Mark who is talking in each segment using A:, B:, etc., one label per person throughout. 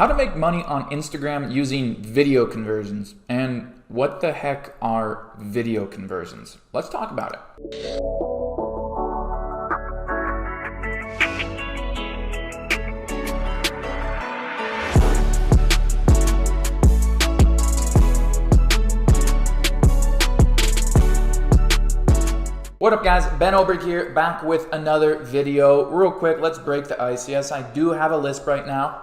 A: How to make money on Instagram using video conversions. And what the heck are video conversions? Let's talk about it. What up guys, Ben Oberg here, back with another video. Real quick, let's break the ice. Yes, I do have a list right now.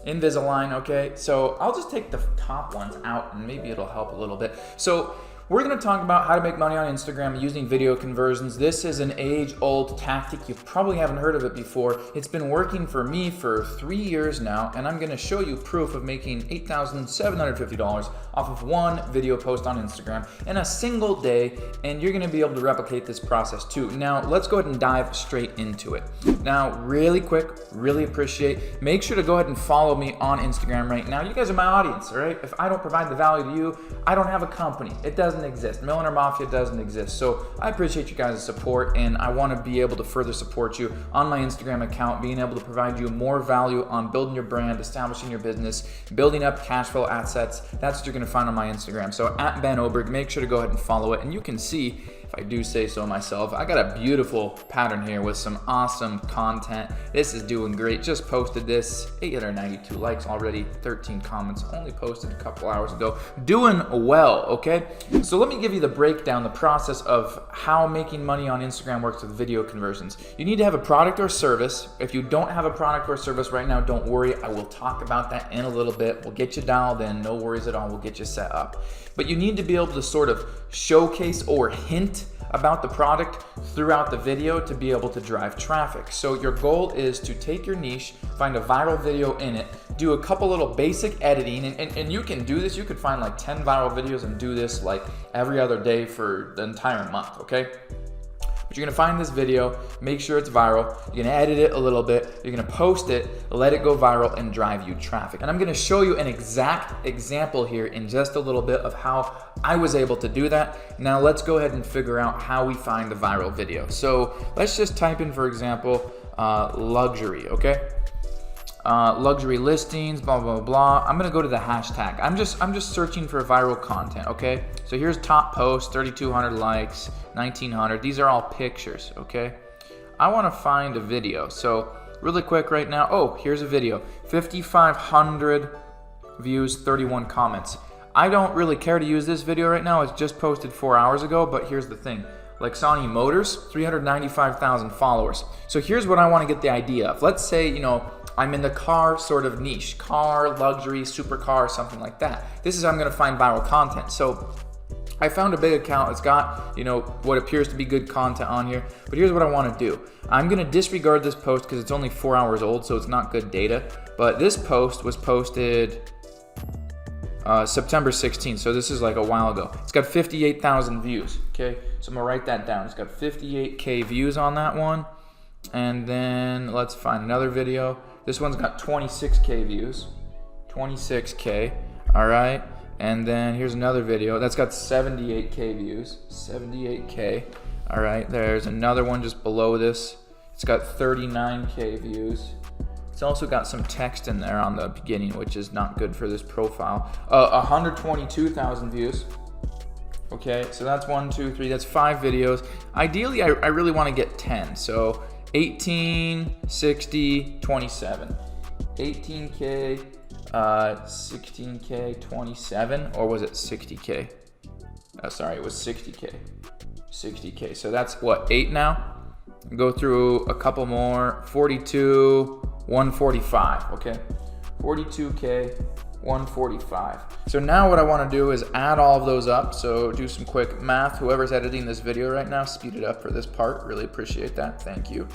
A: Invisalign, okay? So I'll just take the top ones out and maybe it'll help a little bit. So we're gonna talk about how to make money on Instagram using video conversions. This is an age-old tactic. You probably haven't heard of it before. It's been working for me for 3 years now, and I'm gonna show you proof of making $8,750 off of one video post on Instagram in a single day, and you're gonna be able to replicate this process too. Now, let's go ahead and dive straight into it. Now, really quick, really appreciate, make sure to go ahead and follow me on Instagram right now. You guys are my audience, all right? If I don't provide the value to you, I don't have a company. It doesn't exist. Millionaire Mafia doesn't exist. So I appreciate you guys' support, and I want to be able to further support you on my Instagram account, being able to provide you more value on building your brand, establishing your business, building up cash flow assets. That's what you're going to find on my Instagram. So at Ben Oberg, make sure to go ahead and follow it, and you can see, if I do say so myself, I got a beautiful pattern here with some awesome content. This is doing great. Just posted this, 892 likes already, 13 comments, only posted a couple hours ago. Doing well, okay? So let me give you the breakdown, the process of how making money on Instagram works with video conversions. You need to have a product or service. If you don't have a product or service right now, don't worry. I will talk about that in a little bit. We'll get you dialed in, no worries at all. We'll get you set up. But you need to be able to sort of showcase or hint about the product throughout the video to be able to drive traffic. So your goal is to take your niche, find a viral video in it, do a couple little basic editing, and you can do this. You could find like 10 viral videos and do this like every other day for the entire month, okay? But you're gonna find this video, make sure it's viral, you're gonna edit it a little bit, you're gonna post it, let it go viral and drive you traffic. And I'm gonna show you an exact example here in just a little bit of how I was able to do that. Now let's go ahead and figure out how we find the viral video. So let's just type in, for example, luxury, okay? Luxury listings, blah, blah, blah. I'm gonna go to the hashtag. I'm just searching for viral content, okay? So here's top post, 3,200 likes, 1,900. These are all pictures, okay? I wanna find a video. So really quick right now, oh, here's a video. 5,500 views, 31 comments. I don't really care to use this video right now. It's just posted 4 hours ago, but here's the thing. Lexani Motors, 395,000 followers. So here's what I wanna get the idea of. Let's say, you know, I'm in the car sort of niche, car, luxury, supercar, something like that. This is how I'm gonna find viral content. So I found a big account. It's got, you know, what appears to be good content on here, but here's what I wanna do. I'm gonna disregard this post because it's only 4 hours old, so it's not good data. But this post was posted September 16th, so this is like a while ago. It's got 58,000 views, okay? So I'm gonna write that down. It's got 58K views on that one. And then let's find another video. This one's got 26K views, 26K, all right? And then here's another video that's got 78K views, 78K, all right? There's another one just below this. It's got 39K views. It's also got some text in there on the beginning, which is not good for this profile. 122,000 views. Okay, so that's 1, 2, 3, that's 5 videos. Ideally, I really wanna get 10, so 18, 60, 27. 18K, 16K, 27, or was it 60K? Oh, sorry, it was 60K. 60K, so that's what, 8 now? Go through a couple more, 42, 145, okay? 42K, 145. So now what I wanna do is add all of those up. So do some quick math. Whoever's editing this video right now, speed it up for this part. Really appreciate that, thank you.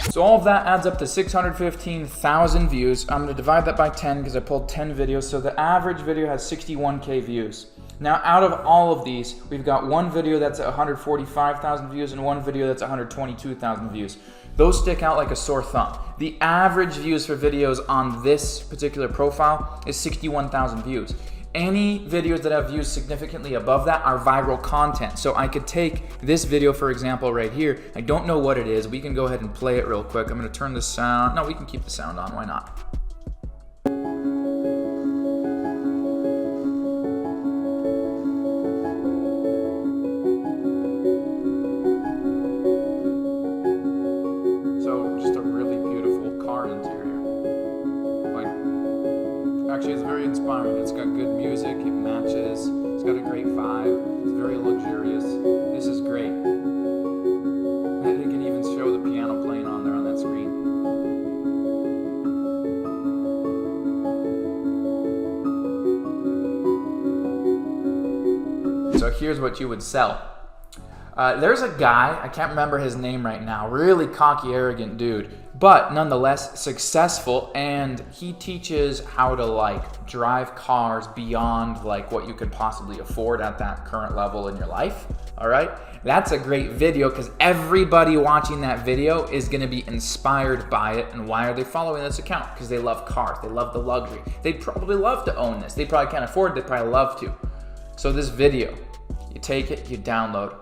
A: So all of that adds up to 615,000 views. I'm gonna divide that by 10 because I pulled 10 videos. So the average video has 61K views. Now out of all of these, we've got one video that's at 145,000 views and one video that's 122,000 views. Those stick out like a sore thumb. The average views for videos on this particular profile is 61,000 views. Any videos that have views significantly above that are viral content. So I could take this video, for example, right here. I don't know what it is. We can go ahead and play it real quick. I'm gonna turn the sound. No, we can keep the sound on, why not? So just a really beautiful car interior. Actually, it's very inspiring. It's got good music, it matches, it's got a great vibe, it's very luxurious. This is great. And you can even show the piano playing on there on that screen. So here's what you would sell. There's a guy, I can't remember his name right now, really cocky, arrogant dude, but nonetheless successful, and he teaches how to like drive cars beyond like what you could possibly afford at that current level in your life. All right, that's a great video because everybody watching that video is going to be inspired by it. And why are they following this account? Because they love cars, they love the luxury, they'd probably love to own this, they probably can't afford it, they probably love to. So this video, you take it, you download,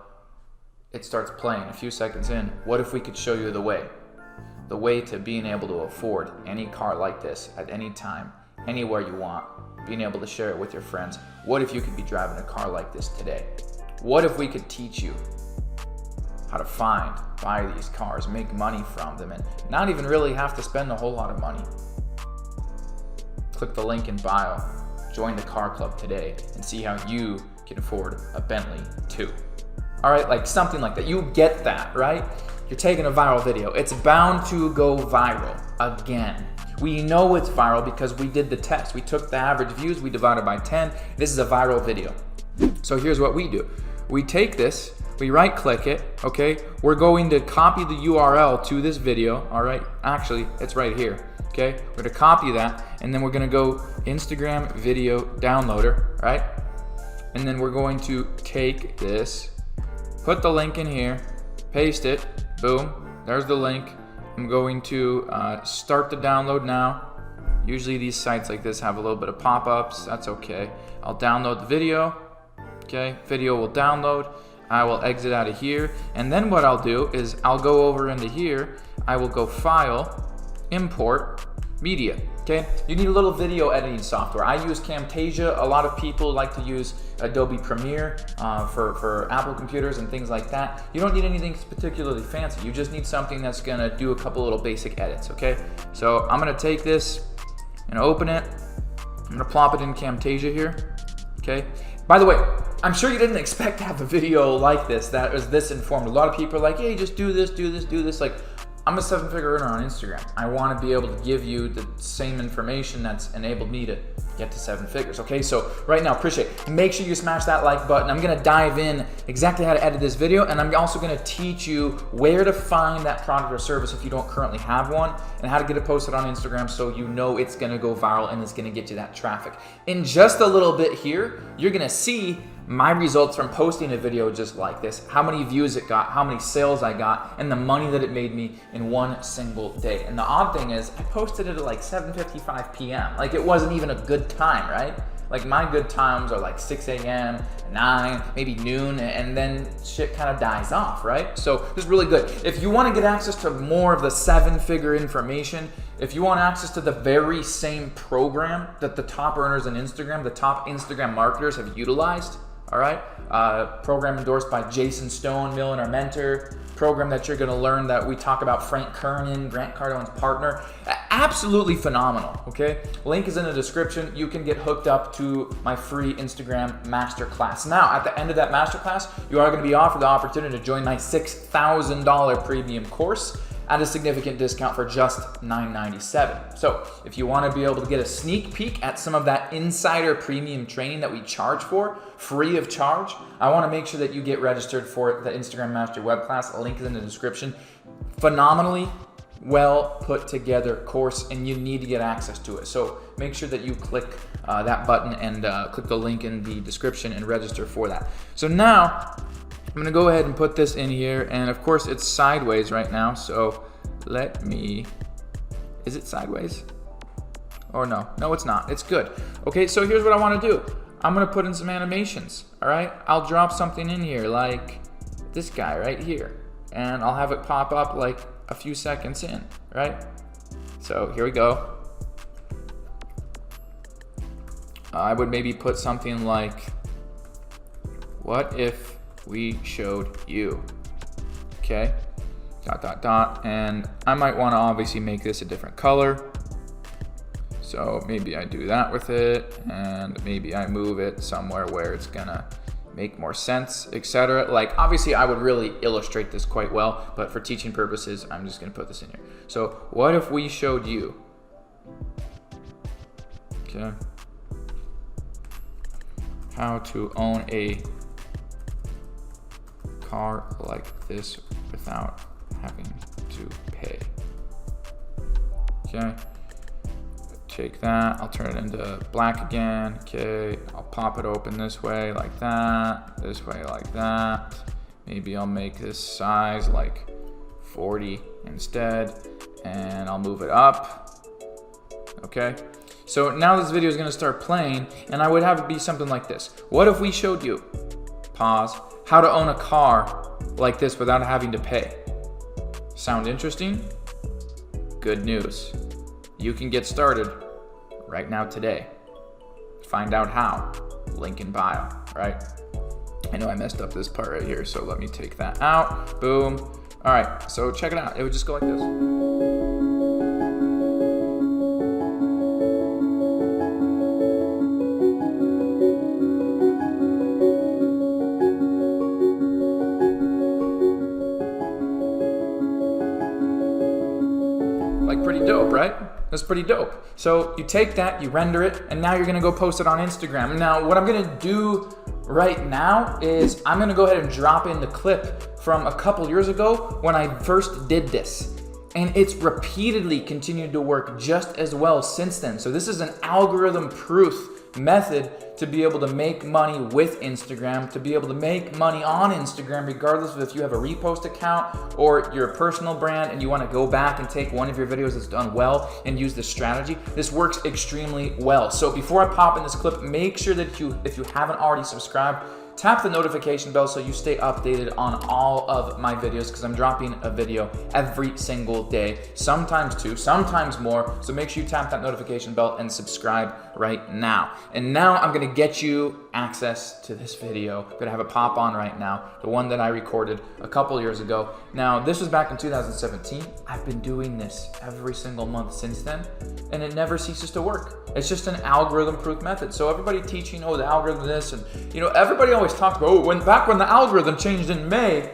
A: it starts playing a few seconds in. What if we could show you the way? The way to being able to afford any car like this at any time, anywhere you want, being able to share it with your friends. What if you could be driving a car like this today? What if we could teach you how to buy these cars, make money from them, and not even really have to spend a whole lot of money? Click the link in bio, join the car club today, and see how you can afford a Bentley too. All right, like something like that. You get that, right? You're taking a viral video. It's bound to go viral again. We know it's viral because we did the test. We took the average views, we divided by 10. This is a viral video. So here's what we do. We take this, we right click it, okay? We're going to copy the URL to this video, all right? Actually, it's right here, okay? We're gonna copy that, and then we're gonna go Instagram video downloader, right? And then we're going to take this, put the link in here, paste it, boom, there's the link. I'm going to start the download now. Usually these sites like this have a little bit of pop-ups, that's okay. I'll download the video, okay? Video will download. I will exit out of here, and then what I'll do is I'll go over into here, I will go File, Import, Media. Okay, you need a little video editing software. I use Camtasia. A lot of people like to use Adobe Premiere for Apple computers and things like that. You don't need anything particularly fancy. You just need something that's gonna do a couple little basic edits, okay? So I'm gonna take this and open it. I'm gonna plop it in Camtasia here, okay? By the way, I'm sure you didn't expect to have a video like this that was this informed. A lot of people are like, hey, just do this, do this, do this. Like, I'm a 7-figure earner on Instagram. I want to be able to give you the same information that's enabled me to get to 7 figures, okay? So right now, appreciate it. Make sure you smash that like button. I'm gonna dive in exactly how to edit this video, and I'm also gonna teach you where to find that product or service if you don't currently have one, and how to get it posted on Instagram so you know it's gonna go viral and it's gonna get you that traffic. In just a little bit here, you're gonna see my results from posting a video just like this, how many views it got, how many sales I got, and the money that it made me in one single day. And the odd thing is, I posted it at like 7:55 p.m. Like it wasn't even a good time, right? Like my good times are like 6 a.m., 9, maybe noon, and then shit kind of dies off, right? So this is really good. If you want to get access to more of the 7-figure information, if you want access to the very same program that the top earners in Instagram, the top Instagram marketers have utilized, all right? Program endorsed by Jason Stone, Millionaire Mentor, program that you're gonna learn that we talk about Frank Kernan, Grant Cardone's partner. Absolutely phenomenal, okay? Link is in the description. You can get hooked up to my free Instagram masterclass. Now, at the end of that masterclass, you are gonna be offered the opportunity to join my $6,000 premium course at a significant discount for just $997. So if you want to be able to get a sneak peek at some of that insider premium training that we charge for, free of charge, I want to make sure that you get registered for the Instagram Mastery web class. A link is in the description. Phenomenally well put together course, and you need to get access to it. So make sure that you click that button and click the link in the description and register for that. So now I'm gonna go ahead and put this in here, and of course it's sideways right now, so is it sideways? Or no, it's not, it's good. Okay, so here's what I wanna do. I'm gonna put in some animations, all right? I'll drop something in here like this guy right here, and I'll have it pop up like a few seconds in, right? So here we go. I would maybe put something like, what if we showed you? Okay, dot, dot, dot. And I might want to obviously make this a different color. So maybe I do that with it, and maybe I move it somewhere where it's gonna make more sense, etc. Like, obviously I would really illustrate this quite well, but for teaching purposes, I'm just gonna put this in here. So what if we showed you? Okay. How to own a car like this without having to pay. Okay. Take that, I'll turn it into black again. Okay, I'll pop it open this way like that, this way like that. Maybe I'll make this size like 40 instead, and I'll move it up. Okay, so now this video is gonna start playing, and I would have it be something like this. What if we showed you, pause, how to own a car like this without having to pay? Sound interesting? Good news. You can get started right now today. Find out how. Link in bio, right? I know I messed up this part right here, so let me take that out. Boom. All right, so check it out. It would just go like this. Like, pretty dope, right? That's pretty dope. So you take that, you render it, and now you're gonna go post it on Instagram. Now, what I'm gonna do right now is I'm gonna go ahead and drop in the clip from a couple years ago when I first did this. And it's repeatedly continued to work just as well since then. So this is an algorithm-proof method to be able to make money with Instagram, to be able to make money on Instagram, regardless of if you have a repost account or you're a personal brand and you want to go back and take one of your videos that's done well and use this strategy. This works extremely well. So before I pop in this clip, make sure that if you haven't already subscribed, tap the notification bell so you stay updated on all of my videos, because I'm dropping a video every single day, sometimes two, sometimes more. So make sure you tap that notification bell and subscribe right now. And now I'm gonna get you access to this video. I'm gonna have it pop on right now, the one that I recorded a couple years ago. Now, this was back in 2017. I've been doing this every single month since then, and it never ceases to work. It's just an algorithm-proof method. So everybody teaching, oh, the algorithm this, and everybody always talks about, oh, back when the algorithm changed in May,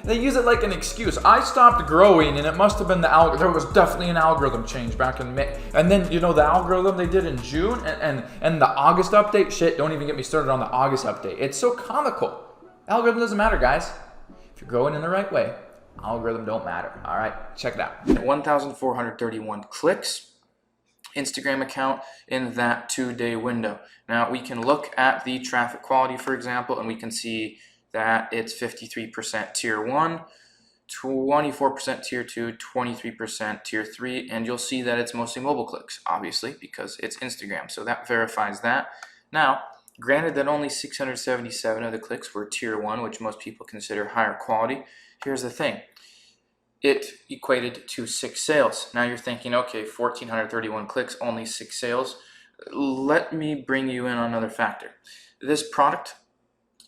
A: they use it like an excuse. I stopped growing, and it must have been the algorithm. There was definitely an algorithm change back in May. And then, the algorithm they did in June and the August update, shit, don't even get me started on the August update. It's so comical. Algorithm doesn't matter, guys. If you're growing in the right way, algorithm don't matter. All right, check it out. 1,431 clicks. Instagram account in that 2-day window. Now we can look at the traffic quality, for example, and we can see that it's 53% tier 1, 24% tier 2, 23% tier 3, and you'll see that it's mostly mobile clicks, obviously, because it's Instagram. So that verifies that. Now, granted that only 677 of the clicks were tier 1, which most people consider higher quality. Here's the thing. It equated to 6 sales. Now you're thinking, okay, 1,431 clicks, only 6 sales. Let me bring you in on another factor. This product,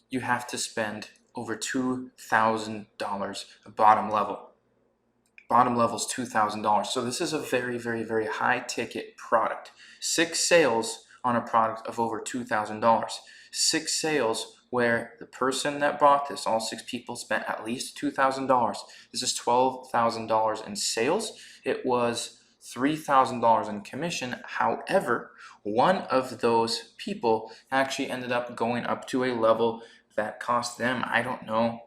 A: you have to spend over $2,000 bottom level. Bottom level is $2,000. So this is a very, very, very high ticket product. 6 sales on a product of over $2,000. 6 sales where the person that bought this, all 6 people, spent at least $2,000. This is $12,000 in sales. It was $3,000 in commission. However, one of those people actually ended up going up to a level that cost them, I don't know,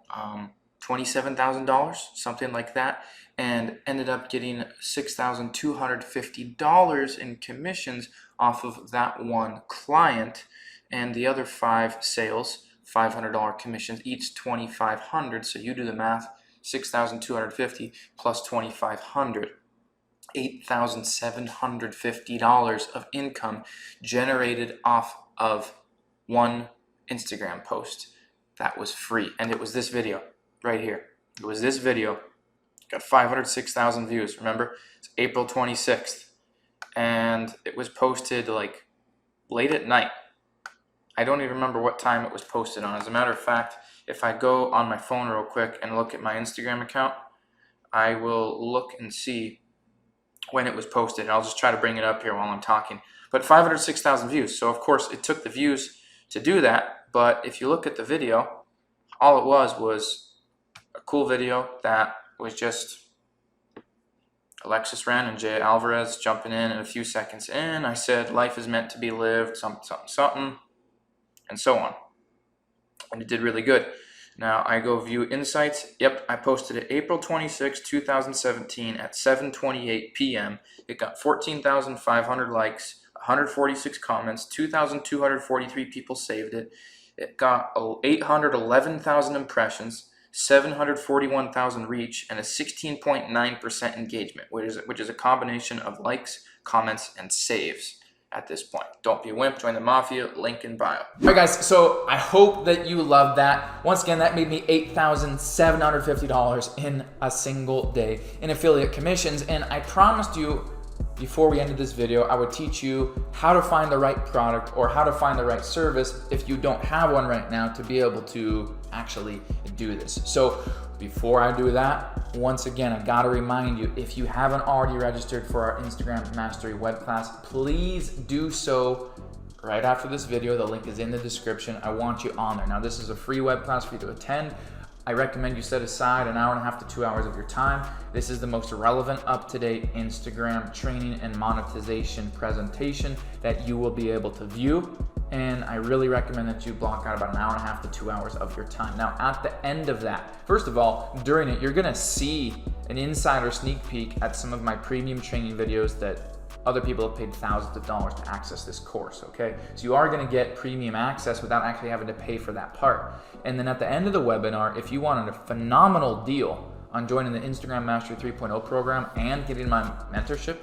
A: $27,000, something like that, and ended up getting $6,250 in commissions off of that one client. And the other 5 sales, $500 commissions, each $2,500. So you do the math, $6,250 plus $2,500, $8,750 of income generated off of one Instagram post that was free, and it was this video right here. It was this video. Got 506,000 views. Remember, it's April 26th, and it was posted like late at night. I don't even remember what time it was posted on. As a matter of fact, if I go on my phone real quick and look at my Instagram account, I will look and see when it was posted. I'll just try to bring it up here while I'm talking. But 506,000 views. So of course it took the views to do that. But if you look at the video, all it was a cool video that was just Alexis Ren and Jay Alvarez jumping in, and a few seconds in, I said, life is meant to be lived, something, and so on. And it did really good. Now I go view insights. Yep, I posted it April 26, 2017 at 7:28 p.m. It got 14,500 likes, 146 comments, 2,243 people saved it. It got 811,000 impressions, 741,000 reach, and a 16.9% engagement, which is a combination of likes, comments, and saves. At this point, don't be a wimp, join the mafia, link in bio. All right guys, so I hope that you loved that. Once again, that made me $8,750 in a single day in affiliate commissions, and I promised you before we ended this video, I would teach you how to find the right product or how to find the right service if you don't have one right now to be able to actually do this. So before I do that, once again, I gotta remind you, if you haven't already registered for our Instagram Mastery web class, please do so right after this video. The link is in the description. I want you on there. Now, this is a free web class for you to attend. I recommend you set aside an hour and a half to 2 hours of your time. This is the most relevant, up-to-date Instagram training and monetization presentation that you will be able to view. And I really recommend that you block out about an hour and a half to 2 hours of your time. Now, at the end of that, first of all, during it, you're gonna see an insider sneak peek at some of my premium training videos that other people have paid thousands of dollars to access this course, okay? So you are gonna get premium access without actually having to pay for that part. And then at the end of the webinar, if you wanted a phenomenal deal on joining the Instagram Mastery 3.0 program and getting my mentorship,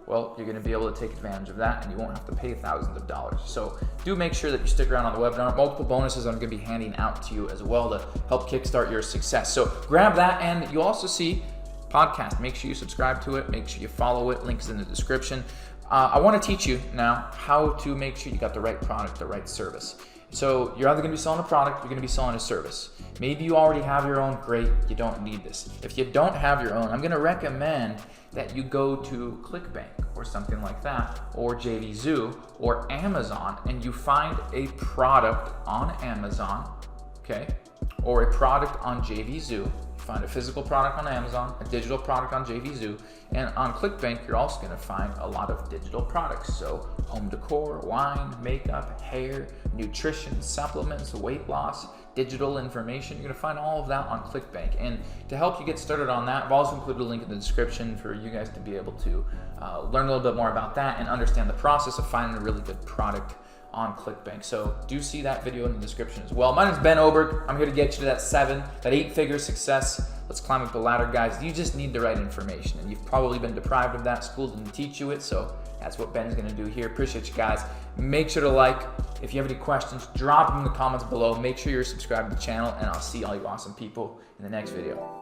A: well, you're gonna be able to take advantage of that and you won't have to pay thousands of dollars. So do make sure that you stick around on the webinar. Multiple bonuses I'm gonna be handing out to you as well to help kickstart your success. So grab that, and you also see podcast. Make sure you subscribe to it. Make sure you follow it. Links in the description. I want to teach you now how to make sure you got the right product, the right service. So you're either going to be selling a product, you're going to be selling a service. Maybe you already have your own. Great, you don't need this. If you don't have your own, I'm going to recommend that you go to ClickBank or something like that, or JVZoo or Amazon, and you find a product on Amazon, okay, or a product on JVZoo. Find a physical product on Amazon, a digital product on JVZoo, and on ClickBank, you're also gonna find a lot of digital products. So home decor, wine, makeup, hair, nutrition, supplements, weight loss, digital information. You're gonna find all of that on ClickBank. And to help you get started on that, I've also included a link in the description for you guys to be able to learn a little bit more about that and understand the process of finding a really good product on ClickBank. So do see that video in the description as well. My name is Ben Oberg. I'm here to get you to that 8-figure success. Let's climb up the ladder, guys. You just need the right information, and you've probably been deprived of that. School didn't teach you it, so that's what Ben's gonna do here. Appreciate you guys. Make sure to like. If you have any questions, drop them in the comments below. Make sure you're subscribed to the channel, and I'll see all you awesome people in the next video.